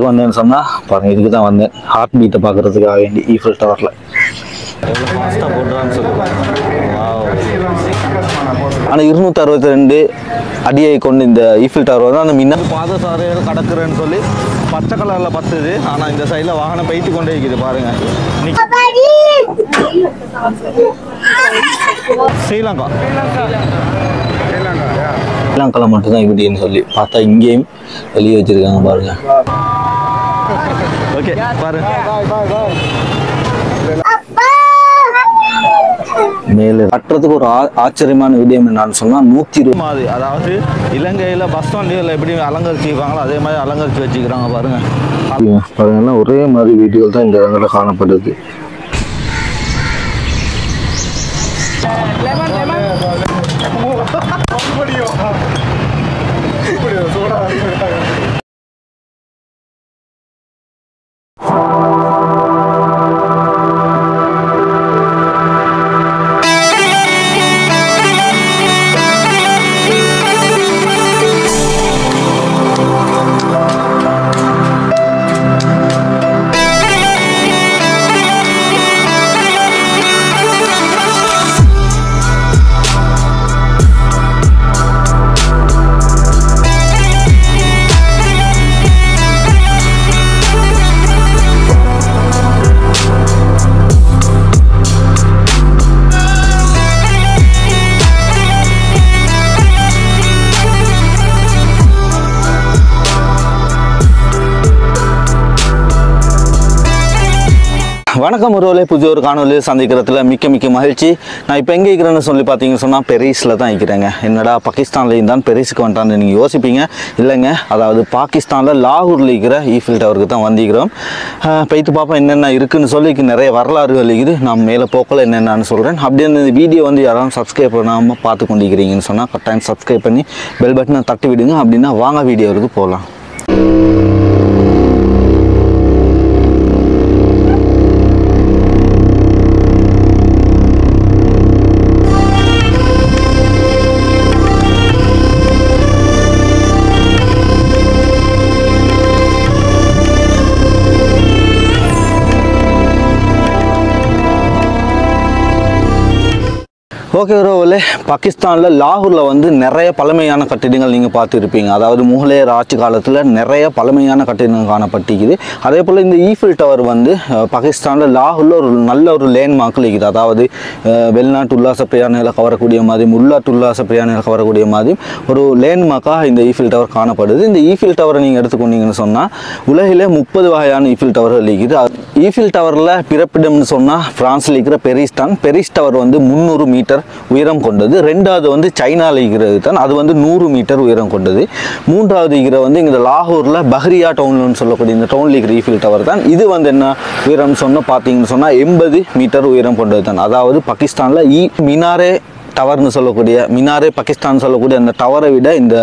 வந்தேன்னு சொன்னா பாருங்க, இதுக்கு தான் வந்தேன். ஹார்ட் பீட்டை பார்க்கறதுக்காக வேண்டி ஈஃபில் டவர்ல எவ்வளோ ஃபாஸ்ட்டாக போட்டுறான்னு சொல்லுவாங்க. ஆனால் 262 அடியை கொண்டு இந்த ஈஃபில் டவர் வந்து அந்த மின்னல் பாதசாரையில் கடக்குறேன்னு சொல்லி பச்சை கலரில் பத்துது. ஆனால் இந்த சைடில் வாகனம் போயிட்டு கொண்டே இருக்குது பாருங்க. ஸ்ரீலங்காவில் மட்டும்தான் இப்படின்னு சொல்லி பார்த்தா இங்கேயும் வெளியே வச்சிருக்காங்க பாருங்க. ஓகே பாருங்க, மேலே கட்டுறதுக்கு ஒரு ஆச்சரியமான விடயம் என்னன்னு சொன்னா 120 மாதிரி, அதாவது இலங்கையில பஸ் ஸ்டாண்டுகள் எப்படி அலங்கரிச்சு வைப்பாங்களோ அதே மாதிரி அலங்கரிச்சு வச்சுக்கிறாங்க பாருங்க. பாருங்கன்னா ஒரே மாதிரி வீடியோவில் தான் இந்த இடத்துல காணப்படுது. வணக்கம் உறவுகளே, புதிய ஒரு காணொலியில் சந்திக்கிறதுல மிக்க மகிழ்ச்சி. நான் இப்போ எங்கே இருக்கிறேன்னு சொல்லி பார்த்தீங்கன்னு சொன்னால் பெரிஸில் தான் இருக்கிறேங்க. என்னடா பாகிஸ்தான்லேயும் தான் பெரிஸுக்கு வந்துட்டான்னு நீங்கள் யோசிப்பீங்க. இல்லைங்க, அதாவது பாகிஸ்தானில் லாகூரில் இருக்கிற ஈஃபில் டவருக்கு தான் வந்திருக்கிறோம். போய்த்து பார்ப்போம் என்னென்ன இருக்குதுன்னு சொல்லி நிறைய வரலாறுகள் இருக்குது. நான் மேலே போக்கல என்னென்னு சொல்கிறேன். அப்படியே இந்த வீடியோ வந்து யாராவது சப்ஸ்கிரைப் பண்ணாமல் பார்த்து கொண்டிருக்கிறீங்கன்னு சொன்னால் கட்டாயம் சப்ஸ்கிரைப் பண்ணி பெல் பட்டனை தட்டி விடுங்க. அப்படின்னா வாங்க வீடியோவுக்கு போகலாம். ஓகே உறவுகளே, பாகிஸ்தானில் லாகூரில் வந்து நிறைய பழமையான கட்டிடங்கள் நீங்கள் பார்த்துருப்பீங்க. அதாவது முகலாயர் ஆட்சி காலத்தில் நிறைய பழமையான கட்டிடங்கள் காணப்பட்டிருக்குது. அதே போல் இந்த ஈஃபில் டவர் வந்து பாகிஸ்தானில் லாகூரில் ஒரு நல்ல ஒரு லேண்ட்மார்க்கில் இருக்குது. அதாவது வெளிநாட்டு உல்லாச பிரயாணிகளை கவரக்கூடிய மாதிரியும் உள்நாட்டு உல்லாச பிரயாணிகளை கவரக்கூடிய மாதிரியும் ஒரு லேண்ட்மார்க்காக இந்த ஈஃபில் டவர் காணப்படுது. இந்த ஈஃபில் டவரை நீங்கள் எடுத்துக்கொண்டீங்கன்னு சொன்னால் உலகிலே 30 வகையான ஈஃபில் டவர்கள் இருக்குது. ஈஃபில் டவரில் பிறப்பிடம்னு சொன்னால் ஃப்ரான்ஸில் இருக்கிற பெரிஸ் தான். பெரிஸ் டவர் வந்து 300 மீட்டர் உயரம் கொண்டது. ரெண்டாவது வந்து சைனாவில் இருக்கிறது தான், அது வந்து 100 மீட்டர் உயரம் கொண்டது. மூன்றாவது இருக்கிற வந்து இங்கே லாகூரில் பஹ்ரியா டவுன்னு சொல்லக்கூடிய இந்த டவுனில் இருக்கிற ஈஃபில் டவர் தான். இது வந்து என்ன உயரம் சொன்னால் பார்த்தீங்கன்னு சொன்னால் 80 மீட்டர் உயரம் கொண்டது தான். அதாவது பாகிஸ்தானில் மினாரே டவர்னு சொல்லக்கூடிய மினாரே பாகிஸ்தான் சொல்லக்கூடிய அந்த டவரை விட இந்த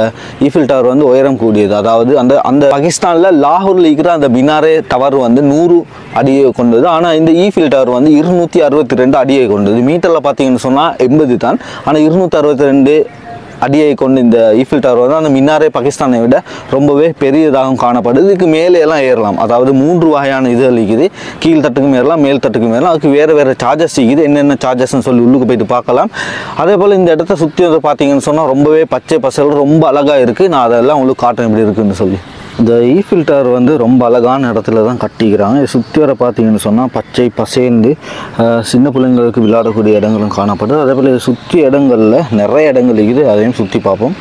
ஈஃபில் டவர் வந்து உயரம் கூடியது. அதாவது அந்த பாகிஸ்தானில் லாகூரில் இருக்கிற அந்த மினாரே டவர் வந்து 100 அடியை கொண்டது. ஆனால் இந்த ஈஃபில் டவர் வந்து 262 அடியை கொண்டது. மீட்டரில் பார்த்தீங்கன்னு சொன்னால் 80 தான். ஆனால் 262 அடியை கொண்டு இந்த ஈஃபில் டவர் வந்து அந்த மினாரே பாகிஸ்தானை விட ரொம்பவே பெரியதாகவும் காணப்படுது. இதுக்கு மேலே எல்லாம் ஏறலாம். அதாவது 3 வகையான இதுகள் இருக்குது. கீழ் தட்டுக்கும் ஏறலாம், மேல் தட்டுக்கும் ஏறலாம். அதுக்கு வேறு சார்ஜஸ் இருக்குது. என்னென்ன சார்ஜஸ்ன்னு சொல்லி உள்ளுக்கு போய்ட்டு பார்க்கலாம். அதே போல் இந்த இடத்த சுற்றி வந்து பார்த்தீங்கன்னு சொன்னால் ரொம்பவே பச்சை பசல் ரொம்ப அழகாக இருக்குது. நான் அதெல்லாம் உங்களுக்கு காட்டுறேன் எப்படி இருக்குதுன்னு சொல்லி. இந்த ஈஃபில் டவர் வந்து ரொம்ப அழகான இடத்துல தான் கட்டிக்கிறாங்க. சுற்றி வர பார்த்தீங்கன்னு சொன்னால் பச்சை பசேந்து சின்ன பிள்ளைங்களுக்கு விளையாடக்கூடிய இடங்களும் காணப்படுது. அதே போல் சுற்றி இடங்களில் நிறைய இடங்கள் இருக்குது. அதையும் சுற்றி பார்ப்போம்.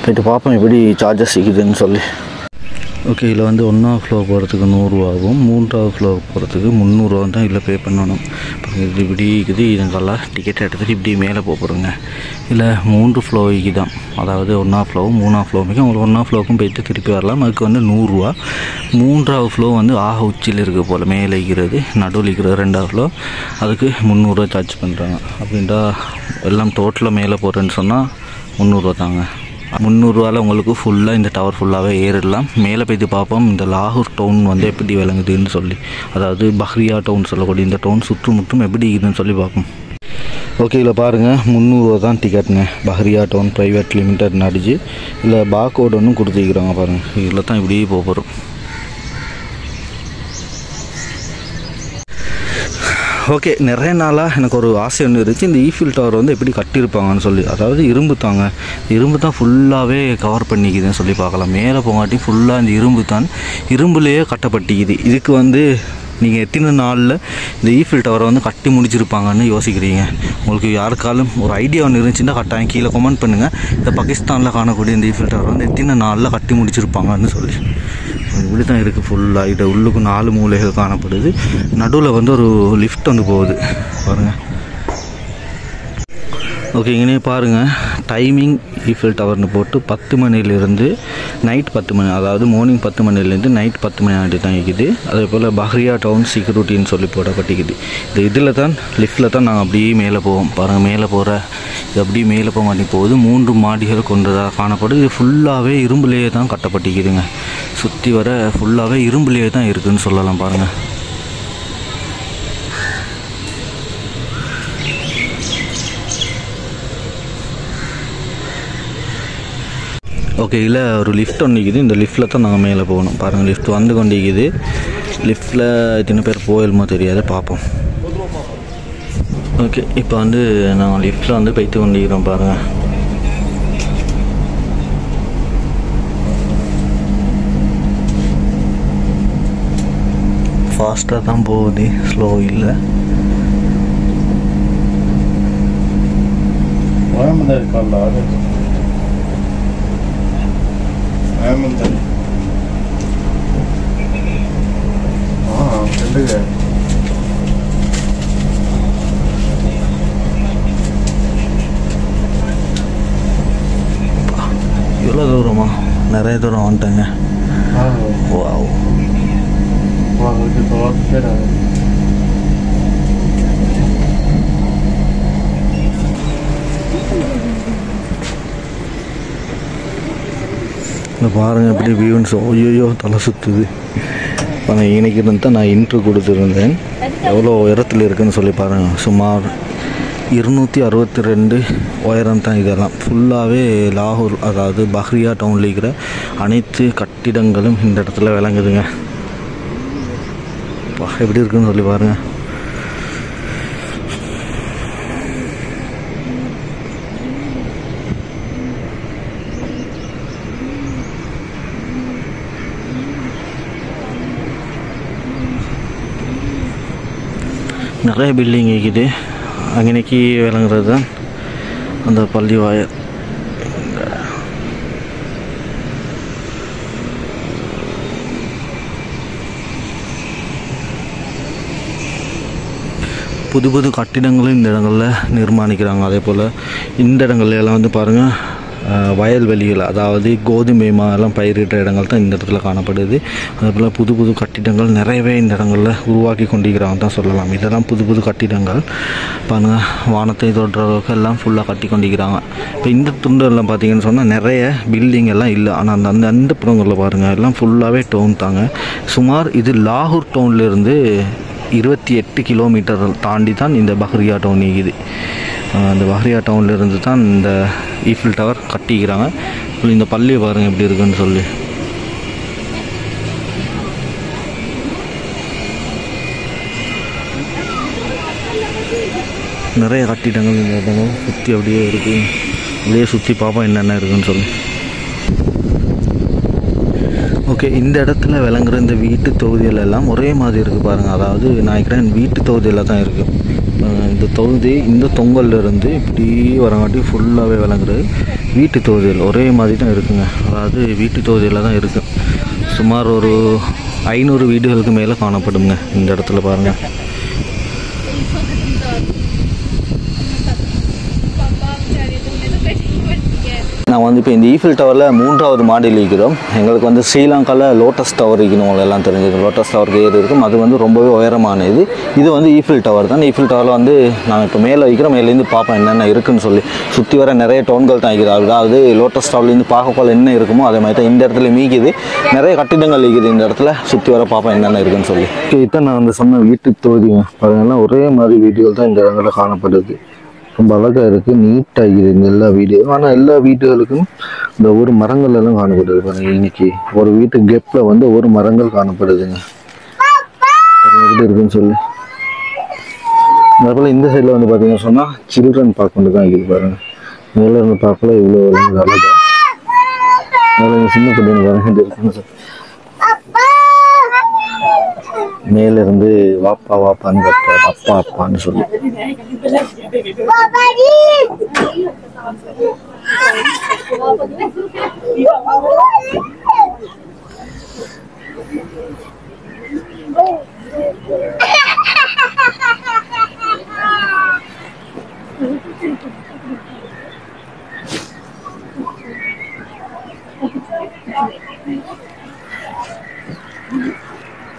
போய்ட்டு பார்ப்போம் எப்படி சார்ஜஸ் இருக்குதுன்னு சொல்லி. ஓகே, இதில் வந்து 1ஆவது ஃப்ளோர் போகிறதுக்கு 100 ரூபாவும் 3ஆவது ஃப்ளோர் போகிறதுக்கு 300 ரூபா தான் இதில் பே பண்ணணும். இது இப்படி இருக்குது. இதுங்கெல்லாம் டிக்கெட் எடுத்துகிட்டு இப்படி மேலே போகிறோங்க. இதில் 3 ஃப்ளோ தான். அதாவது 1ஆவது ஃப்ளோவும் 3ஆவது ஃப்ளோவுக்கு உங்களுக்கு 1ஆவது ஃப்ளோவுக்கும் போய்ட்டு திருப்பி வரலாம். அதுக்கு வந்து 100 ரூபா. 3ஆவது ஃப்ளோ வந்து உச்சியில் இருக்குது போல், மேலே இருக்கிறது நடுவில் இருக்கிறது 2ஆவது ஃப்ளோ. அதுக்கு 300 ரூபா சார்ஜ் பண்ணுறாங்க. அப்படின்ட்டா எல்லாம் டோட்டலாக மேலே போகிறேன்னு சொன்னால் 300 ரூபா தாங்க. 300 ரூபாயில் உங்களுக்கு ஃபுல்லாக இந்த டவர் ஃபுல்லாகவே ஏறிடலாம். மேலே போய்ட்டு பார்ப்போம் இந்த லாகூர் டவுன் வந்து எப்படி விளங்குதுன்னு சொல்லி. அதாவது பஹ்ரியா டவுன் சொல்லக்கூடிய இந்த டவுன் சுற்றும் எப்படி இருக்குதுன்னு சொல்லி பார்ப்போம். ஓகே, இதில் பாருங்கள் 300 ரூபா தான் டிக்கெட்டுங்க. பஹ்ரியா டவுன் ப்ரைவேட் லிமிடெட் அடிச்சு இல்லை பார்கோடு ஒன்றும் கொடுத்துக்கிறாங்க பாருங்கள். இதில் தான் இப்படியே போகிறோம். ஓகே, நிறைய நாளாக எனக்கு ஒரு ஆசை ஒன்று இருந்துச்சு, இந்த ஈஃபில் டவர் வந்து எப்படி கட்டியிருப்பாங்கன்னு சொல்லி. அதாவது இரும்பு தான் ஃபுல்லாகவே கவர் பண்ணிக்குதுன்னு சொல்லி பார்க்கலாம். மேலே போகாட்டி ஃபுல்லாக இந்த இரும்புலேயே கட்டப்பட்டிக்குது. இதுக்கு வந்து நீங்கள் எத்தனை நாளில் இந்த ஈஃபில் டவரை வந்து கட்டி முடிச்சிருப்பாங்கன்னு யோசிக்கிறீங்க? உங்களுக்கு யாருக்காலும் ஒரு ஐடியா ஒன்று இருந்துச்சுன்னா கட்டாயம் கீழே கமெண்ட் பண்ணுங்கள். இந்த பாகிஸ்தானில் காணக்கூடிய இந்த ஈஃபில் டவர் வந்து எத்தனை நாளில் கட்டி முடிச்சிருப்பாங்கன்னு சொல்லி. இப்படி தான் இருக்குது ஃபுல்லாக. இது உள்ளுக்கு 4 மூலைகள் காணப்படுது. நடுவில் வந்து ஒரு லிஃப்ட் வந்து போகுது பாருங்கள். ஓகே, இங்கே பாருங்கள், டைமிங் ஈஃபில் டவர்னு போட்டு 10 மணிலேருந்து நைட் 10 மணி, அதாவது மார்னிங் 10 மணிலேருந்து நைட் 10 மணி ஆகிட்டு தான் இருக்குது. அதே போல் பஹ்ரியா டவுன் செக்யூரிட்டின்னு சொல்லி போடப்பட்டிக்குது. இதில் தான் லிஃப்ட்டில் தான் நாங்கள் அப்படியே மேலே போவோம் பாருங்கள். மேலே போகிற இது அப்படியே மேலே போக மாட்டி போகுது. 3 மாடிகள் கொண்டதாக காணப்படுது. இது ஃபுல்லாகவே இரும்புலேயே தான் கட்டப்பட்டிக்குதுங்க. சுற்றி வர ஃபுல்லாகவே இரும்புலேயே தான் இருக்குதுன்னு சொல்லலாம் பாருங்கள். ஓகே, இல்லை ஒரு லிஃப்ட் ஒன்று இருக்குது. இந்த லிஃப்ட்டில் தான் நாங்கள் மேலே போகணும் பாருங்கள். லிஃப்ட் வந்து கொண்டிருக்குது. லிஃப்ட்டில் எத்தனை பேர் போயிடுமோ தெரியாது, பார்ப்போம். ஓகே, இப்போ வந்து நாங்கள் லிஃப்ட்டில் வந்து போய்த்து கொண்டிருக்கிறோம் பாருங்கள். ஃபாஸ்ட்டாக தான் போகுது, ஸ்லோ இல்லை. எவ்வளோ தூரமா? நிறைய தூரம் வந்துட்டேங்க. வாவ், பாருங்கள் எப்படி வியூன்ஸ். ஐயோ, தலை சுற்றுது. இப்போ நான் இன்னைக்கு தான் நான் இன்ட்ரு கொடுத்துருந்தேன். எவ்வளோ உயரத்தில் இருக்குதுன்னு சொல்லி பாருங்கள். சுமார் 262 உயரம் தான். இதெல்லாம் ஃபுல்லாகவே லாகூர், அதாவது பஹ்ரியா டவுனில் இருக்கிற அனைத்து கட்டிடங்களும் இந்த இடத்துல விளங்குதுங்க. எப்படி இருக்குன்னு சொல்லி பாருங்கள். நிறைய பில்டிங் இருக்குது. அங்கனைக்கு விளங்குறது தான் அந்த பள்ளி வாயல். புது கட்டிடங்களும் இந்த இடங்களில் நிர்மாணிக்கிறாங்க. அதே போல் இந்த இடங்கள்லாம் வந்து பாருங்கள், வயல்வெளிகள், அதாவது கோதுமை எல்லாம் பயிரிட்ட இடங்கள் தான் இந்த இடத்துல காணப்படுது. அதே போல் புது கட்டிடங்கள் நிறையவே இந்த இடங்களில் உருவாக்கி கொண்டிருக்கிறாங்க தான் சொல்லலாம். இதெல்லாம் புது கட்டிடங்கள் பாருங்கள். வானத்தை தொடுற அளவுக்கு எல்லாம் ஃபுல்லாக கட்டி கொண்டிருக்கிறாங்க. இப்போ இந்த துண்டெல்லாம் பார்த்தீங்கன்னு சொன்னால் நிறைய பில்டிங் எல்லாம் இல்லை. ஆனால் அந்த புறங்களில் பாருங்கள், எல்லாம் ஃபுல்லாகவே டவுன் தாங்க. சுமார் இது லாகூர் டவுன்லேருந்து 28 கிலோமீட்டர் தாண்டி தான் இந்த பஹ்ரியா டவுன் இருக்குது. அந்த பஹ்ரியா டவுன்லேருந்து தான் இந்த ஈஃபில் டவர் கட்டிக்கிறாங்க. இந்த பள்ளியை பாருங்கள் எப்படி இருக்குன்னு சொல்லி. நிறைய கட்டிடங்கள் இந்த இடங்கள் சுற்றி அப்படியே இருக்குது. அப்படியே சுற்றி பார்ப்போம் என்னென்ன இருக்குதுன்னு சொல்லி. ஓகே, இந்த இடத்துல விளங்குற இந்த வீட்டு தொகுதிகள் எல்லாம் ஒரே மாதிரி இருக்குது பாருங்கள். அதாவது நான் நினைக்கிறேன் வீட்டு தொகுதியில் தான் இருக்குது. இந்த தொகுதி இந்த தொங்கல்லேருந்து இப்படி வரங்காட்டி ஃபுல்லாகவே விளங்குறது வீட்டு தொகுதிகள் ஒரே மாதிரி தான் இருக்குங்க. அதாவது வீட்டு தொகுதியில் தான் இருக்குது. சுமார் ஒரு 500 வீடுகளுக்கு மேலே காணப்படுங்க இந்த இடத்துல பாருங்கள். நான் வந்து இப்போ இந்த ஈஃபில் டவரில் 3வது மாடியில் இருக்கிறோம். எங்களுக்கு வந்து ஸ்ரீலங்காவில் லோட்டஸ் டவர் இருக்கணும், எல்லாம் தெரிஞ்சுக்கணும். லோட்டஸ் டவருக்கு ஏறி இருக்கும். அது வந்து ரொம்பவே உயரமானது. இது வந்து ஈஃபில் டவர் தான். ஈஃபில் டவரில் வந்து நாங்கள் இப்போ மேலே வைக்கிறோம். மேலேருந்து பார்ப்போம் என்னென்ன இருக்குதுன்னு சொல்லி. சுற்றி வர நிறைய டவுன்கள் தான் இருக்குது. அதாவது லோட்டஸ் டவர்லேருந்து பார்க்கக்குள்ள என்ன இருக்குமோ அதே மாதிரி தான் இந்த இடத்துல மீக்குது. நிறைய கட்டிடங்கள் இருக்குது இந்த இடத்துல. சுற்றி வர பார்ப்போம் என்னென்ன இருக்குதுன்னு சொல்லி. இதுதான் நான் வந்து சொன்ன வீட்டு தொகுதிங்க. அதனால ஒரே மாதிரி வீடுகள் தான் இந்த இடங்களில் காணப்படுது. ரொம்ப அழகாக இருக்குது, நீட்டாக இருக்குது இந்த எல்லா வீடு. ஆனால் எல்லா வீடுகளுக்கும் இந்த ஒரு மரங்கள் எல்லாம் காணப்படுது பாருங்கள். இன்னைக்கு ஒரு வீட்டு கேப்பில் வந்து ஒரு மரங்கள் காணப்படுதுங்க. எப்படி இருக்குன்னு சொல்லி. அதேபோல் இந்த சைடில் வந்து பார்த்தீங்கன்னா சொன்னால் சில்ட்ரன் பார்க் வந்து தான் இருக்குது பாருங்கள். மேலே இருந்து பார்க்கல இவ்வளோ அழகாக. மேலே சின்ன குழந்தைங்க பாருங்க மேல இருந்து வாப்பா வாப்பான்னு கத்துறாரு, அப்பா அப்பான்னு சொல்லி.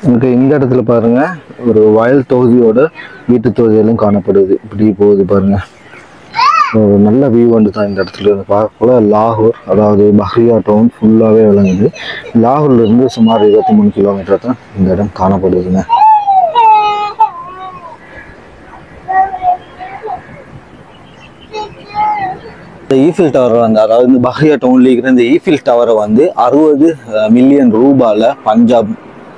எனக்கு இந்த இடத்துல பாருங்க ஒரு வயல் தொகுதியோட வீட்டு தொகுதியிலும் காணப்படுது. இப்படி போகுது பாருங்க. ஒரு நல்ல வியூ வந்து தான் இந்த இடத்துல இருந்து பார்க்கல. லாகூர் அதாவது பஹ்ரியா டவுன் ஃபுல்லாகவே விளங்குது. லாகூர்ல இருந்து சுமார் 23 கிலோமீட்டர் தான் இந்த இடம் காணப்படுதுங்க. ஈஃபில் டவர் வந்து அதாவது இந்த பஹ்ரியா டவுன்ல இருக்கிற இந்த ஈஃபில் டவரை வந்து 60 மில்லியன் ரூபாயில் பஞ்சாப்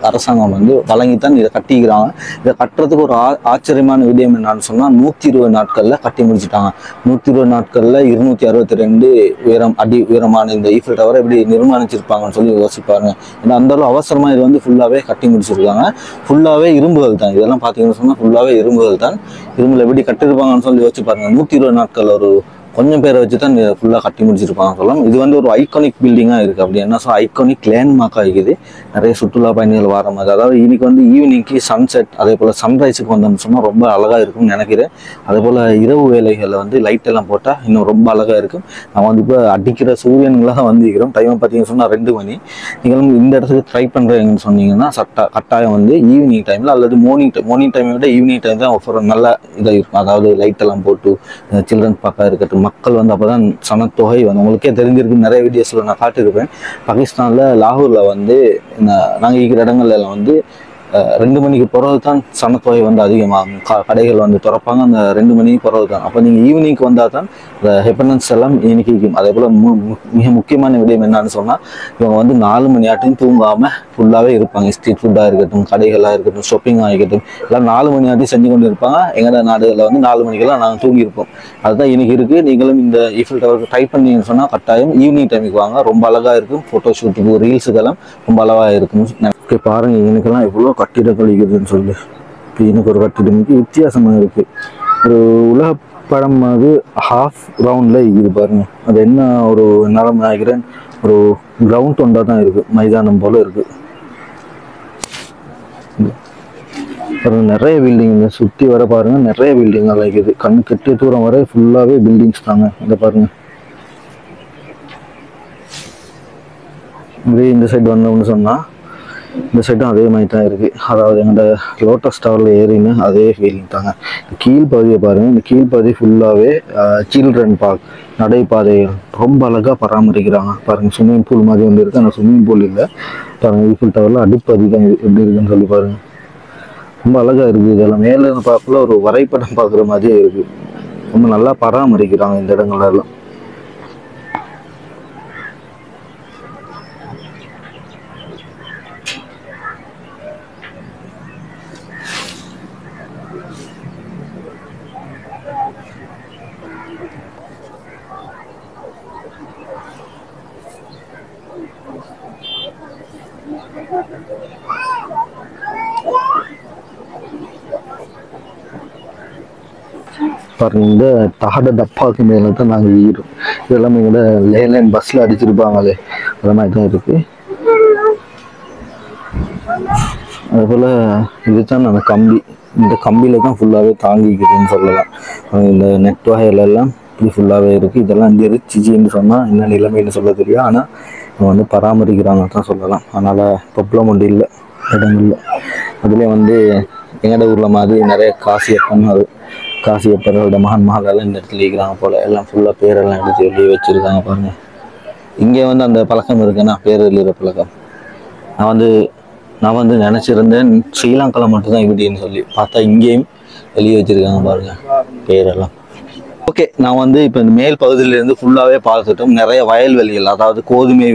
அரசாங்கம் வந்து வழங்கித்தான் இதை கட்டிக்கிறாங்க. இதை கட்டுறதுக்கு ஒரு ஆச்சரியமான விடயம் என்னன்னு சொன்னால் 120 நாட்களில் கட்டி முடிச்சுட்டாங்க. 120 நாட்களில் 262 அடி உயரமான இந்த ஈஃபில் டவரை எப்படி நிர்மாணிச்சிருப்பாங்கன்னு சொல்லி யோசிப்பாருங்க. ஏன்னா அந்தளவு அவசரமாக இது வந்து ஃபுல்லாகவே கட்டி முடிச்சிருக்காங்க. ஃபுல்லாகவே இரும்புகள் தான். இதெல்லாம் பார்த்தீங்கன்னு சொன்னால் ஃபுல்லாகவே இரும்புகள் தான். இரும்பில் எப்படி கட்டிருப்பாங்கன்னு சொல்லி யோசிச்சு பாருங்க. 120 நாட்கள் ஒரு கொஞ்சம் பேரை வச்சு தான் ஃபுல்லாக கட்டி முடிச்சிருப்பாங்க சொல்லலாம். இது வந்து ஒரு ஐகானிக் பில்டிங்காக இருக்குது. அப்படி என்ன சொல்ல ஐகானிக் லேண்ட்மார்க்காக இருக்குது. நிறைய சுற்றுலா பயணிகள் வர மாதிரி. அதாவது இன்னைக்கு வந்து ஈவினிங்க்கு சன்செட் அதே போல் சன்ரைஸுக்கு வந்தோம்னு சொன்னால் ரொம்ப அழகாக இருக்கும்னு நினைக்கிறேன். அதே போல் இரவு வேலைகளில் வந்து லைட் எல்லாம் போட்டால் இன்னும் ரொம்ப அழகாக இருக்கும். நான் வந்து இப்போ அடிக்கிற சூரியன்களாக வந்து இருக்கிறோம். டைமை பார்த்தீங்கன்னு சொன்னால் 2 மணி. நீங்களும் இந்த இடத்துக்கு ட்ரை பண்ணுறீங்கன்னு சொன்னீங்கன்னா கட்டாயம் வந்து ஈவினிங் டைமில் அல்லது மார்னிங் டைமை விட ஈவினிங் டைம் தான் ஒரு நல்ல இதாக இருக்கும். அதாவது லைட் எல்லாம் போட்டு சில்ட்ரன் பார்க்க இருக்கட்டும். மக்கள் வந்து அப்போ தான் சனத்தொகை வந்து உங்களுக்கே தெரிஞ்சிருக்கு. நிறைய வீடியோஸில் நான் காட்டியிருப்பேன். பாகிஸ்தானில் லாகூரில் வந்து நாங்கள் இருக்கிற இடங்கள்ல எல்லாம் வந்து 2 மணிக்கு பிறகு தான் சனத்தொகை வந்து அதிகமாகும். கடைகள் வந்து திறப்பாங்க அந்த 2 மணிக்கு பிறகு தான். அப்போ நீங்கள் ஈவினிங்க்கு வந்தால் தான் இந்த ஹெப்பனன்ஸ் எல்லாம் இனிக்கும். அதே போல் மிக முக்கியமான விடயம் என்னன்னு சொன்னால் இவங்க வந்து 4 மணி ஆட்டையும் தூங்காமல் ஃபுல்லாகவே இருப்பாங்க. ஸ்ட்ரீட் ஃபுட்டாக இருக்கட்டும், கடைகளாக இருக்கட்டும், ஷாப்பிங்காக இருக்கட்டும், எல்லாம் 4 மணி ஆட்டையும் செஞ்சு கொண்டு இருப்பாங்க. எங்களோட நாடுகளில் வந்து 4 மணிக்கெல்லாம் நாங்கள் தூங்கியிருப்போம். அதுதான் இன்னைக்கு இருக்குது. நீங்களும் இந்த ஈஃபில் டவருக்கு ட்ரை பண்ணீங்கன்னு சொன்னால் கட்டாயம் ஈவினிங் டைமுக்கு வாங்க. ரொம்ப அழகாக இருக்கும். ஃபோட்டோ ஷூட்டுக்கு ரீல்ஸுக்கெல்லாம் ரொம்ப அழகாக இருக்கும். ஓகே பாருங்க, எனக்கெல்லாம் எவ்வளோ கட்டிடங்கள் இருக்குதுன்னு சொல்லி. இப்போ எனக்கு ஒரு கட்டிடமுக்கு வித்தியாசமாக இருக்குது. ஒரு உலக படம் அது ஹாஃப் ரவுண்டில் இருக்குது பாருங்க. அது என்ன ஒரு நிலம் ஆகிறேன் ஒரு கிரவுண்ட் ஒன்றா தான் இருக்குது. மைதானம் போல் இருக்குது. நிறைய பில்டிங் சுற்றி வர பாருங்க. நிறைய பில்டிங் இருக்குது. கண் கெட்டிய தூரம் வரை ஃபுல்லாகவே பில்டிங்ஸ் தாங்க. இதை பாருங்க. இதே இந்த சைடு வந்தோம்னு சொன்னால் இந்த சைடும் அதே மாதிரி தான் இருக்குது. அதாவது எங்களோட லோட்டஸ் டவரில் ஏறின்னு அதே ஃபீலிங் தாங்க. கீழ்ப்பகுதியை பாருங்கள். இந்த கீழ்ப்பகுதி ஃபுல்லாகவே சில்ட்ரன் பார்க் நடைபாதைகள் ரொம்ப அழகாக பராமரிக்கிறாங்க பாருங்கள். ஸ்விம்மிங் பூல் மாதிரி வந்து இருக்குது. ஆனால் ஸ்விம்மிங் பூல் இல்லை பாருங்கள். ஈஃபில் டவரில் அடிப்பகுதி தான் எப்படி இருக்குன்னு சொல்லி பாருங்கள். ரொம்ப அழகாக இருக்குது. இதெல்லாம் மேலே இருந்து பார்க்கல ஒரு வரைபடம் பார்க்குற மாதிரியே இருக்குது. ரொம்ப நல்லா பராமரிக்கிறாங்க இந்த இடங்களெல்லாம். பாருங்க, இந்த தகட டப்பாவுக்கு மேலே தான் நாங்கள் ஈரோம். இதெல்லாம் எங்களோட லேலைன் பஸ்ஸில் அடிச்சிருப்பாங்களே அது மாதிரி தான் இருக்குது. அதுபோல் இதுதான் அந்த கம்பி. இந்த கம்பியில் தான் ஃபுல்லாகவே தாங்கிக்குதுன்னு சொல்லலாம். இந்த நெட் வகையிலெல்லாம் இப்படி ஃபுல்லாகவே இருக்குது. இதெல்லாம் இங்கே ரிச்சின்னு சொன்னால் என்ன நிலைமைன்னு சொல்ல தெரியும். ஆனால் அவங்க வந்து பராமரிக்கிறாங்கன்னு தான் சொல்லலாம். அதனால் ப்ராப்ளம் ஒன்று இல்லை இடங்களில். அதுலேயே வந்து எங்களோட ஊரில் மாதிரி நிறைய காசியப்பரோட மகன்மார்களெல்லாம் இந்த இடத்துல இருக்கிறாங்க போல். எல்லாம் ஃபுல்லாக பேரெல்லாம் எடுத்து வெளியே வச்சுருக்காங்க பாருங்கள். இங்கே வந்து அந்த பழக்கம் இருக்குன்னா பேர் எழுதுகிற பழக்கம். நான் வந்து நினச்சிருந்தேன் ஸ்ரீலங்காவில் மட்டும்தான் இப்படின்னு சொல்லி பார்த்தா இங்கேயும் வெளியே வச்சுருக்காங்க பாருங்கள் பேரெல்லாம். ஓகே, நான் வந்து இப்போ இந்த மேல் பகுதியிலேருந்து ஃபுல்லாகவே பார்த்துட்டோம். நிறைய வயல்வெளிகள், அதாவது கோதுமை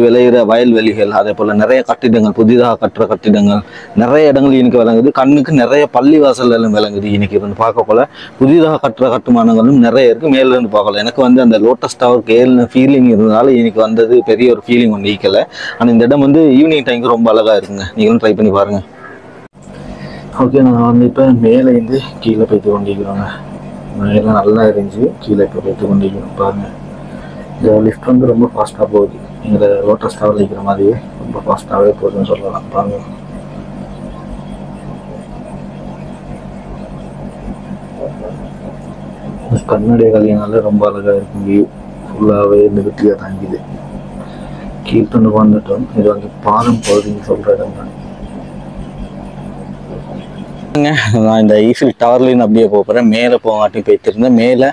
விளைகிற வயல்வெளிகள், அதே போல் நிறைய கட்டிடங்கள், புதிதாக கட்டுற கட்டிடங்கள், நிறைய இடங்கள் இன்னைக்கு விளங்குது. கண்ணுக்கு நிறைய பள்ளிவாசல் எல்லாம் விளங்குது. இன்னைக்கு வந்து பார்க்க போல புதிதாக கட்டுற கட்டுமானங்களும் நிறைய இருக்குது. மேலேருந்து பார்க்கல. எனக்கு வந்து அந்த லோட்டஸ் டவர் ஏழு ஃபீலிங் இருந்ததால இன்னைக்கு வந்தது பெரிய ஒரு ஃபீலிங் ஒன்று ஈக்கலை. ஆனால் இந்த இடம் வந்து ஈவினிங் டைமுக்கு ரொம்ப அழகாக இருக்குங்க. நீங்களும் ட்ரை பண்ணி பாருங்கள். ஓகே, நான் வந்து இப்போ மேலே இருந்து கீழே போய்த்து கொண்டிருக்கிறோங்க. மேலே நல்லா இருந்துச்சு, கீழே இப்போ போய்த்து கொண்டிருக்கிறோம். பாருங்கள், இந்த லிஃப்ட் வந்து ரொம்ப ஃபாஸ்ட்டாக போகுது. எங்களை லோட்டஸ் டவர் இருக்கிற மாதிரியே ரொம்ப ஃபாஸ்ட்டாகவே போகுதுன்னு சொல்லலாம். பாருங்கள், கண்ணாடிய கல்யாணால ரொம்ப அழகாக இருக்கும். வியூ ஃபுல்லாகவே இந்த வெட்டியாக தாங்கிது. கீழ்த்தொண்டு வந்துட்டோம். இது வந்து பாலம் பகுதின்னு சொல்கிற இடம் தான். நான் இந்த ஈஃபில் டவர்லேருந்து அப்படியே போகிறேன். மேலே போகாட்டி போயிட்டு இருந்தேன். மேலே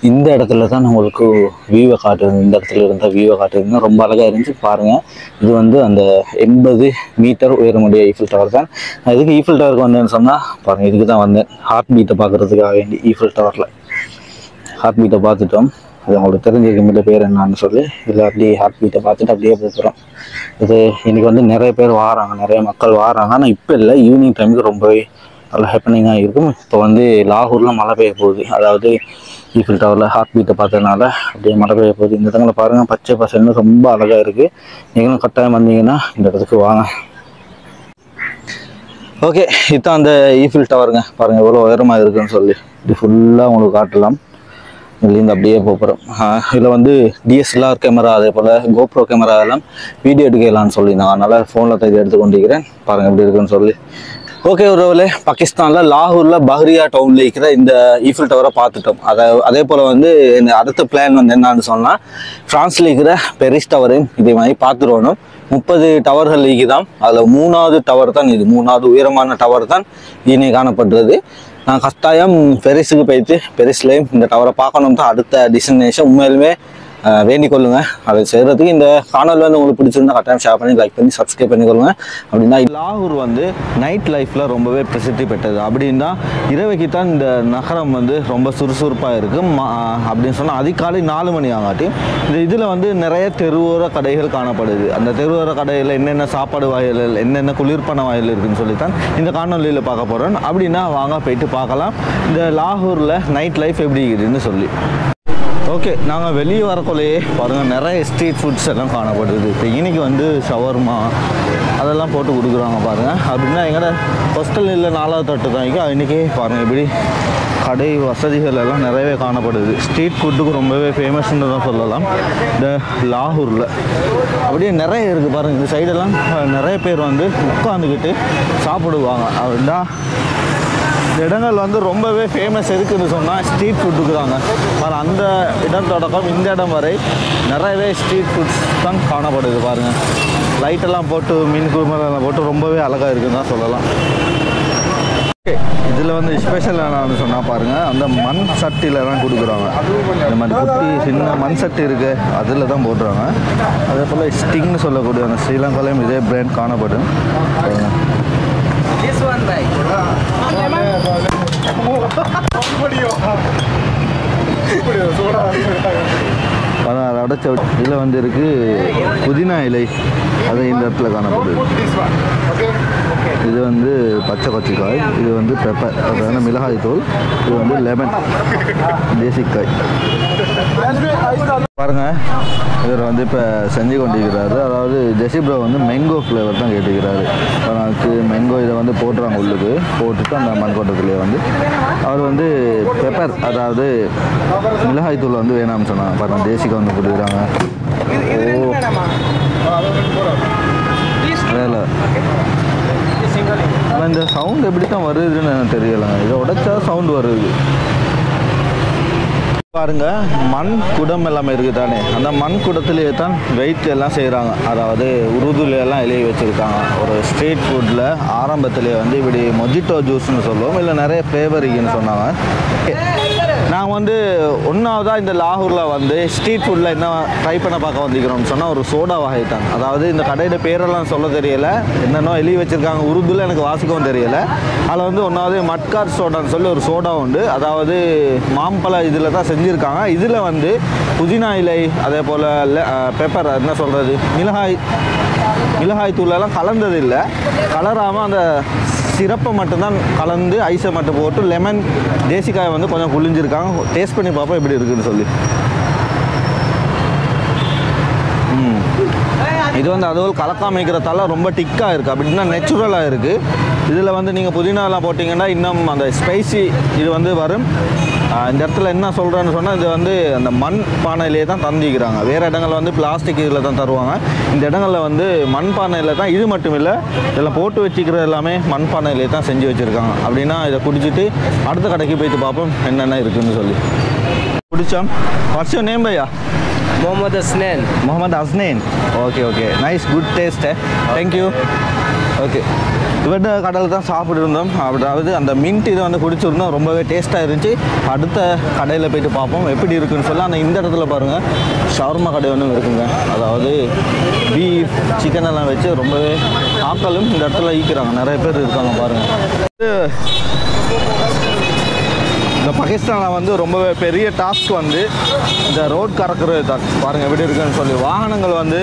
இந்த இடத்துல தான் நம்மளுக்கு வியூவை காட்டுறது. இந்த இடத்துல இருந்தால் வியூவை காட்டுறதுன்னா ரொம்ப அழகாக இருந்துச்சு. பாருங்கள், இது வந்து அந்த 80 மீட்டர் உயரமுடைய ஈஃபில் டவர் தான். நான் இதுக்கு ஈஃபில் டவருக்கு வந்தேன்னு சொன்னால் பாருங்கள், இதுக்கு தான் வந்தேன். ஹார்ட் பீட்டை பார்க்குறதுக்காக வேண்டி ஈஃபில் டவரில் ஹார்ட் பீட்டை பார்த்துட்டோம். அது அவங்களுக்கு தெரிஞ்சிருக்க பேர் என்னான்னு சொல்லி இல்லை அப்படியே ஹார்ட் பீட்டை பார்த்துட்டு அப்படியே போகிறோம். இது இன்றைக்கி வந்து நிறைய பேர் வாராங்க, நிறைய மக்கள் வாராங்க. ஆனால் இப்போ இல்லை, ஈவினிங் டைமுக்கு ரொம்பவே நல்லா ஹேப்பனிங்காக இருக்கும். இப்போ வந்து லாகூரில் மழை பெய்ய போகுது. அதாவது ஈஃபில் டவரில் ஹார்ட் பீட்டை பார்த்ததுனால அப்படியே மழை பெய்ய போகுது. இந்த இடத்துல பாருங்கள், பச்சை பசன்னு ரொம்ப அழகாக இருக்குது. நீங்களும் கட்டாயம் வந்தீங்கன்னா இந்த இடத்துக்கு வாங்க. ஓகே, இதுதான் அந்த ஈஃபில் டவருங்க. பாருங்கள் எவ்வளோ உயரமாக இருக்குதுன்னு சொல்லி இது ஃபுல்லாக உங்களுக்கு காட்டலாம். இதுலேருந்து அப்படியே போகிறோம். இதில் வந்து டிஎஸ்எல்ஆர் கேமரா, அதே போல் கோப்ரோ கேமரா எல்லாம் வீடியோ எடுக்கலான்னு சொல்லி நான் அதனால் ஃபோனில் தைத்து எடுத்து கொண்டிருக்கிறேன். பாருங்கள் எப்படி இருக்குன்னு சொல்லி. ஓகே உறவுகளே, பாகிஸ்தானில் லாகூரில் பஹ்ரியா டவுனில் இருக்கிற இந்த ஈஃபில் டவரை பார்த்துட்டோம். அதே போல் வந்து இந்த அடுத்த பிளான் வந்து என்னன்னு சொன்னால், ஃப்ரான்ஸில் இருக்கிற பெரிஸ் டவரையும் இதே மாதிரி பார்த்துருவோம். 30 டவர்கள் தான். அதில் 3வது டவர் தான் இது. 3வது உயரமான டவர் தான் இனி காணப்படுறது. நான் கட்டாயம் பெரிஸுக்கு போயிட்டு பெரிஸ்லேயும் இந்த டவரை பார்க்கணும் தான் அடுத்த டெஸ்டினேஷன். உண்மையிலுமே வேண்டிக் கொள்ளுங்க. அதை செய்கிறதுக்கு இந்த காணொலி வந்து உங்களுக்கு பிடிச்சிருந்தா கட்டாயம் ஷேர் பண்ணி லைக் பண்ணி சப்ஸ்கிரைப் பண்ணிக்கொள்ளுங்க. அப்படின்னா லாகூர் வந்து நைட் லைஃப்பில் ரொம்பவே பிரசித்தி பெற்றது. அப்படின்னா இரவைக்கு தான் இந்த நகரம் வந்து ரொம்ப சுறுசுறுப்பாக இருக்கும். அப்படின்னு சொன்னால் அதிகாலை 4 மணி ஆகாட்டி இந்த இதில் வந்து நிறைய தெருவோர கடைகள் காணப்படுது. அந்த தெருவோர கடையில் என்னென்ன சாப்பாடு வகைகள், என்னென்ன குளிர்பான வகைகள் இருக்குதுன்னு சொல்லித்தான் இந்த காணொலியில் பார்க்க போகிறேன். அப்படின்னா வாங்க போயிட்டு பார்க்கலாம் இந்த லாகூரில் நைட் லைஃப் எப்படி இருக்குதுன்னு சொல்லி. ஓகே, நாங்கள் வெளியே வரக்குள்ளேயே பாருங்கள் நிறைய ஸ்ட்ரீட் ஃபுட்ஸ் எல்லாம் காணப்படுது. இப்போ இன்னைக்கு வந்து ஷவர்மா அதெல்லாம் போட்டு கொடுக்குறாங்க பாருங்கள். அப்படின்னா எங்களோட ஹாஸ்டல் இல்லை 4வது தட்டு தான். இன்றைக்கி பாருங்கள் இப்படி கடை வசதிகள் எல்லாம் நிறையவே காணப்படுது. ஸ்ட்ரீட் ஃபுட்டுக்கு ரொம்பவே ஃபேமஸ்ன்னு தான் சொல்லலாம் இந்த லாகூரில். அப்படியே நிறைய இருக்குது பாருங்கள். இந்த சைடெல்லாம் நிறைய பேர் வந்து உட்காந்துக்கிட்டு சாப்பிடுவாங்க. அப்படின்னா இந்த இடங்கள் வந்து ரொம்பவே ஃபேமஸ் இருக்குதுன்னு சொன்னால் ஸ்ட்ரீட் ஃபுட்டுக்கு தாங்க. அந்த இடம் தொடக்கம் இந்த இடம் வரை நிறையவே ஸ்ட்ரீட் ஃபுட்ஸ் தான் காணப்படுது. பாருங்கள், லைட்டெல்லாம் போட்டு மீன் குருமெல்லாம் போட்டு ரொம்பவே அழகாக இருக்குதுன்னு தான் சொல்லலாம். ஓகே, இதில் வந்து ஸ்பெஷல் என்னன்னு சொன்னால் பாருங்கள், அந்த மண் சட்டிலலாம் கொடுக்குறாங்க. இந்த மாதிரி குட்டி சின்ன மண் சட்டி இருக்குது, அதில் தான் போடுறாங்க. அதே போல் ஸ்டிங்னு சொல்லக்கூடிய அந்த ஸ்ரீலங்காலையும் இதே பிராண்ட் காணப்படும். அடைச்ச இதில் வந்து இருக்குது புதினா இலை, அது இந்த இடத்துல காணப்படுது. இது வந்து பச்சை கொச்சிக்காய், இது வந்து பெப்பர், அதாவது மிளகாய் தூள், இது வந்து லெமன் தேசிக்காய். பாருங்கள், இவர் வந்து இப்போ செஞ்சு கொண்டிருக்கிறாரு. அதாவது ஜெசிப்ரோ வந்து மேங்கோ ஃப்ளேவர் தான் கேட்டுக்கிறாரு. அதுக்கு மேங்கோ இதை வந்து போட்டுறாங்க உள்ளுக்கு, போட்டுட்டு அந்த மண்கோட்டத்துலேயே வந்து அவர் வந்து பெப்பர், அதாவது மிளகாய் தூள் வந்து வேணாம்னு சொன்னாங்க. பாருங்கள், தேசிக்காய் வந்து கொடுக்குறாங்க. வேலை ஆனால் இந்த சவுண்ட் எப்படி தான் வருதுன்னு எனக்கு தெரியலைங்க. இதை உடைச்சா சவுண்டு வருது. பாருங்க, மண் குடம் எல்லாமே இருக்குது தானே, அந்த மண் குடத்துலேயே தான் வெயிட் எல்லாம் செய்கிறாங்க. அதாவது உருதுல எல்லாம் எழுதி வச்சுருக்காங்க. ஒரு ஸ்ட்ரீட் ஃபுட்டில் ஆரம்பத்துலேயே வந்து இப்படி மொஜிட்டோ ஜூஸ்னு சொல்லுவோம், இல்லை நிறைய ஃப்ளேவர் இருக்குன்னு சொன்னாங்க. நாங்கள் வந்து ஒன்றாவதாக இந்த லாகூரில் வந்து ஸ்ட்ரீட் ஃபுட்டில் என்ன ட்ரை பண்ண பார்க்க வந்துக்கிறோம்னு சொன்னால் ஒரு சோடா வகை தான். அதாவது இந்த கடையோட பேரெல்லாம் சொல்ல தெரியலை, என்னென்னோ எழுதி வச்சுருக்காங்க உருதுல, எனக்கு வாசிக்கவும் தெரியலை. அதில் வந்து ஒன்றாவது மட்கார் சோடான்னு சொல்லி ஒரு சோடா உண்டு. அதாவது மாம்பழ இதில் தான் செஞ்சுருக்காங்க. இதில் வந்து புதினா இலை, அதே போல் பெப்பர், என்ன சொல்கிறது, மிளகாய் தூளெல்லாம் கலந்தது இல்லை. கலராமல் அந்த சிரப்பை மட்டும்தான் கலந்து ஐஸை மட்டும் போட்டு லெமன் தேசிக்காயை வந்து கொஞ்சம் குளிஞ்சிருக்காங்க. டேஸ்ட் பண்ணி பார்ப்போம் எப்படி இருக்குதுன்னு சொல்லி. இது வந்து அதுவும் கலக்காம வைக்கிறதால ரொம்ப திக்காக இருக்குது, அப்படின்னா நேச்சுரலாக இருக்குது. இதில் வந்து நீங்கள் புதினாலாம் போட்டிங்கன்னா இன்னும் அந்த ஸ்பைசி இது வந்து வரும். இந்த இடத்துல என்ன சொல்கிறேன்னு சொன்னால், இது வந்து அந்த மண் பானையிலே தான் தந்திக்கிறாங்க. வேறு இடங்களில் வந்து பிளாஸ்டிக் இதில் தான் தருவாங்க. இந்த இடங்களில் வந்து மண் பானையில் தான். இது மட்டும் இல்லை, இதில் போட்டு வச்சுக்கிறது எல்லாமே மண் பானையிலே தான் செஞ்சு வச்சுருக்காங்க. அப்படின்னா இதை குடிச்சிட்டு அடுத்த கடைக்கு போய்ட்டு பார்ப்போம் என்னென்ன இருக்குதுன்னு சொல்லி. குடித்தோம். What's your name Bhaiya? Mohammad Asnan. Mohammad Asnan. Okay. Nice, good taste. Thank you. Okay. இவர்கிட்ட கடையில் தான் சாப்பிட்டுருந்தோம். அதாவது அந்த மின்ட் இதை வந்து குடிச்சிருந்தோம், ரொம்பவே டேஸ்ட்டாக இருந்துச்சு. அடுத்த கடையில் போய்ட்டு பார்ப்போம் எப்படி இருக்குன்னு சொல்லி. ஆனால் இந்த இடத்துல பாருங்கள் ஷவர்மா கடை ஒன்றும் இருக்குங்க. அதாவது பீஃப் சிக்கன் எல்லாம் வச்சு ரொம்பவே ஆக்களும் இந்த இடத்துல ஈக்கிறாங்க, நிறைய பேர் இருக்காங்க பாருங்கள். இந்த பாகிஸ்தானில் வந்து ரொம்பவே பெரிய டாஸ்க் வந்து இந்த ரோட் கறக்கிறது தான். பாருங்கள் எப்படி இருக்குன்னு சொல்லி. வாகனங்கள் வந்து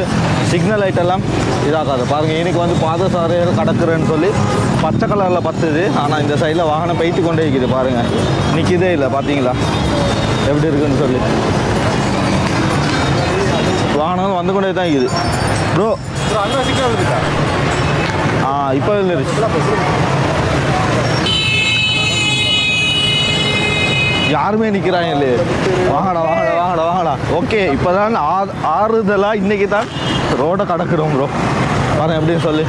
சிக்னல் லைட்டெல்லாம் இதாகாது பாருங்கள். எனக்கு வந்து பாதசாரிகள் கடக்குறேன்னு சொல்லி பச்சை கலரில் பத்துது. ஆனால் இந்த சைடில் வாகனம் போயிட்டு கொண்டே இருக்குது பாருங்கள், நிற்கிதே இல்லை. பார்த்தீங்களா எப்படி இருக்குன்னு சொல்லி. வாகனம் வந்து கொண்டே தான் இருக்குது. ப்ரோ அங்கே சிக்னல் இருக்கா? இப்போ இருந்துச்சு. யாருமே நிற்கிறாங்க இல்லையே. வாங்கடா. ஓகே, இப்போ தான் ஆறுதலாக இன்றைக்கி தான் ரோடை கடக்கிறோம் ப்ரோ. பாருங்க எப்படின்னு சொல்லி.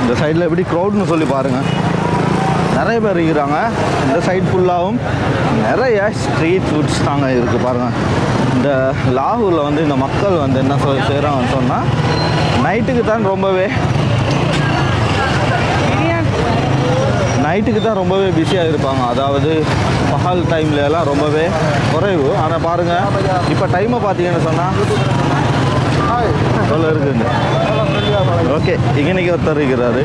இந்த சைடில் எப்படி க்ரௌட்னு சொல்லி பாருங்கள், நிறைய பேர் இருக்கிறாங்க. இந்த சைட் ஃபுல்லாகவும் நிறைய ஸ்ட்ரீட் ஃபுட்ஸ் தாங்க இருக்குது பாருங்கள். இந்த லாகூரில் வந்து இந்த மக்கள் வந்து என்ன செய்கிறாங்கன்னு சொன்னால், நைட்டுக்கு தான் ரொம்பவே பிஸியாக இருப்பாங்க. அதாவது பகல் டைம்லலாம் ரொம்பவே குறைவு. ஆனால் பாருங்கள் இப்போ டைமை பார்த்தீங்கன்னு சொன்னால் சொல்ல இருக்குங்க. ஓகே, இன்றைக்கி ஒருத்தர் இருக்கிறாரு.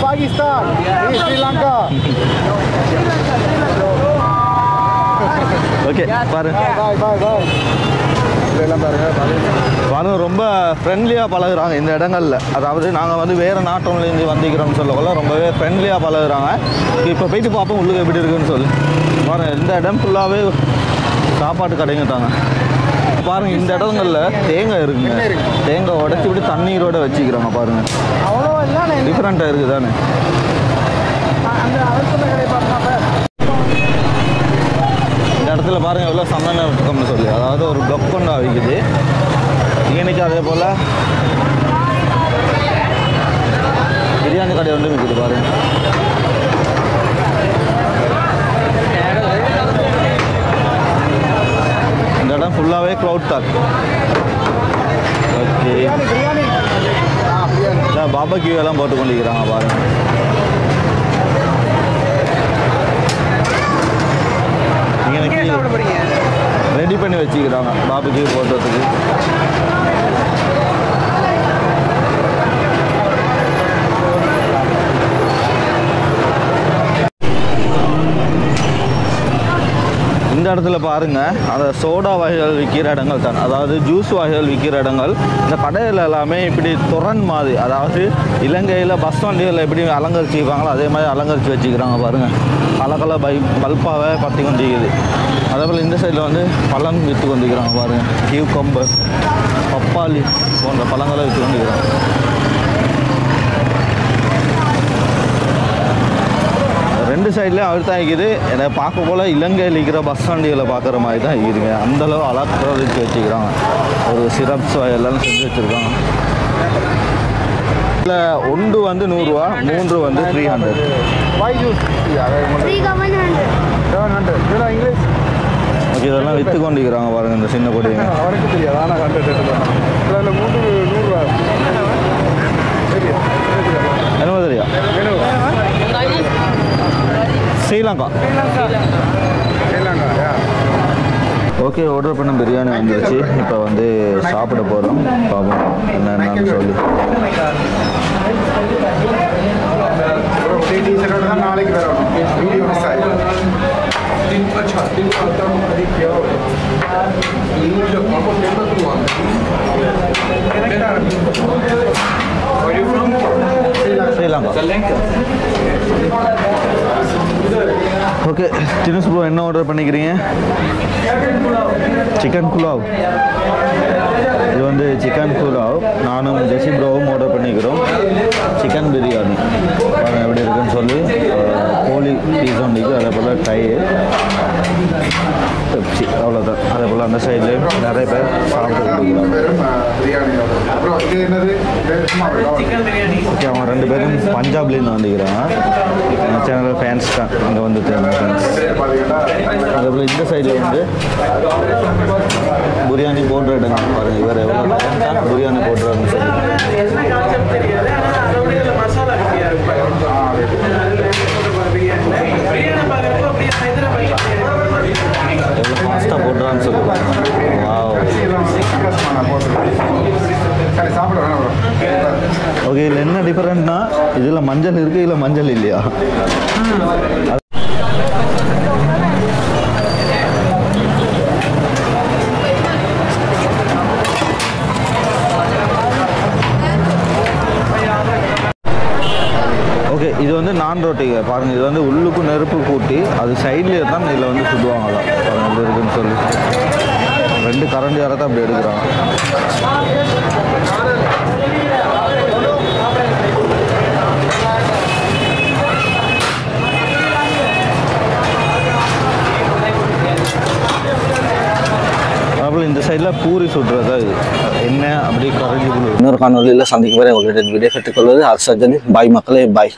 Pakistan, Sri Lanka. ஓகே பாருங்க. பாருங்க ரொம்ப ஃப்ரெண்ட்லியாக பழகுறாங்க இந்த இடங்களில். அதாவது நாங்கள் வந்து வேறு நாட்டிலேருந்து வந்திக்கிறோம்னு சொல்லக்குள்ள ரொம்பவே ஃப்ரெண்ட்லியாக பழகுறாங்க. இப்போ போயிட்டு பார்ப்போம் உள்ளுக்கு எப்படி இருக்குன்னு சொல்லி. பாருங்கள் இந்த இடம் ஃபுல்லாகவே சாப்பாட்டு கடைங்க தாங்க. பாருங்கள் இந்த இடங்களில் தேங்காய் இருக்குங்க. தேங்காய் உடச்சி விட்டு தண்ணீரோடு வச்சுக்கிறாங்க பாருங்கள். டிஃப்ரெண்ட்டாக இருக்குது தானே. இந்த இடத்துல பாருங்கள் எவ்வளோ சந்தனம் இருக்கும்னு சொல்லி. அதாவது ஒரு கொக்கொண்டா விற்குது இன்னைக்கு. அதே போல் பிரியாணி கடை வந்து விற்குது பாருங்கள். இந்த இடம் ஃபுல்லாகவே க்ரௌட் தான். ஓகே, பாபக்யூ எல்லாம் போட்டு கொண்டிருக்கிறாங்க பாருங்கள். ரெடி பண்ணி வச்சுக்கிறாங்க பாபக்யூ போடுறதுக்கு. இந்த இடத்துல பாருங்கள் அந்த சோடா வகைகள் விற்கிற இடங்கள் தான். அதாவது ஜூஸ் வகைகள் விற்கிற இடங்கள். இந்த கடையில் எல்லாமே இப்படி துறன் மாதிரி, அதாவது இலங்கையில் பஸ் வண்டிகளில் எப்படி அலங்கரிச்சு வைப்பாங்களோ அதே மாதிரி அலங்கரித்து வச்சுக்கிறாங்க பாருங்கள். கலக்கலை பல்பாகவே பற்றி கொண்டிருக்குது. அதே போல் இந்த சைடில் வந்து பழம் விற்று கொண்டிருக்கிறாங்க பாருங்கள். கியூகம்பர், பப்பாளி போன்ற பழங்களை விற்று கொண்டிருக்கிறாங்க. ரெண்டு சைட்லேயும் அவர் தான் இருக்குது. என்னை பார்க்க போல் இலங்கையில் இருக்கிற பஸ் ஸ்டாண்டுகளை பார்க்குற மாதிரி தான் இருக்குதுங்க. அந்தளவு அலங்கரித்து வச்சுக்கிறாங்க. ஒரு சிரப்ஸ் எல்லாம் செஞ்சு வச்சுருக்காங்க. இதில் ஒன்று வந்து 100 ரூபா, 3 வந்து 300. Why you? Yeah, 700. 700. You know English? இதெல்லாம் விற்று கொண்டிருக்கிறாங்க பாருங்கள் இந்த சின்ன பொடிங்க. அவனுக்கு தெரியாது, ஆனால் கண்டு அதில் 100 ரூபா. என்ன மாதிரியா? ஸ்ரீலங்கா. ஓகே, ஆர்டர் பண்ண பிரியாணி வந்துருச்சு. இப்போ வந்து சாப்பிட போகிறோம். பார்ப்போம் என்னென்னு சொல்லி. நாளைக்கு வரணும். வீடியோ மிஸ் ஆகிடும். ஸ்ரீலங்கா. ஓகே, தினேஷ் ப்ரோ என்ன ஆர்டர் பண்ணிக்கிறீங்க? சிக்கன் புலாவ். இது வந்து சிக்கன் புலாவ். நானும் ஜெசி ப்ரோவும் ஆர்டர் பண்ணிக்கிறோம். சிக்கன் பிரியாணி எப்படி இருக்குன்னு சொல்லி. கோழி பீஸ் ஒன்றைக்கு, அதே போல் டயர் பெப்சி, அவ்வளோதான். அதே போல் அந்த சைட்லேயும் நிறைய பேர் சாப்பிட்டு ஓகே, அவங்க 2 பேரும் பஞ்சாப்லேருந்து வந்துக்கிறாங்க. சேனல் ஃபேன்ஸ் தான் இங்கே வந்து ஃபேன்ஸ். அதே போல் இந்த சைடில் வந்து பிரியாணி போடுற இடம் பாருங்கள். இவர் எவ்வளோ பிரியாணி போடுறாருன்னு சொல்லி எவ்வளோ ஃபாஸ்ட்டாக போடுறான்னு சொல்லி. ஓகே, இதில் என்ன டிஃபரெண்ட்னா இதில் மஞ்சள் இருக்குது, இதில் மஞ்சள் இல்லையா? ஓகே, இது வந்து நான் ரொட்டிங்க பாருங்கள். இது வந்து உள்ளுக்கு நெருப்பு கூட்டி அது சைட்லேயே தான் இதில் வந்து சுடுவாங்களாம். பாருங்கள் எப்படி இருக்குன்னு சொல்லி. 2 கரண்டி தான் அப்படி எடுக்கிறாங்க. அதுபோல் இந்த சைடில் பூரி சுடுறதா இது என்ன அப்படி கரண்டி. இன்னொரு காணொலியில் சந்திக்கும் வரை உங்களிடம் வீடியோ கற்றுக்கொள்வது ஹர்ஷஜலி. பாய் மக்களே, பாய்.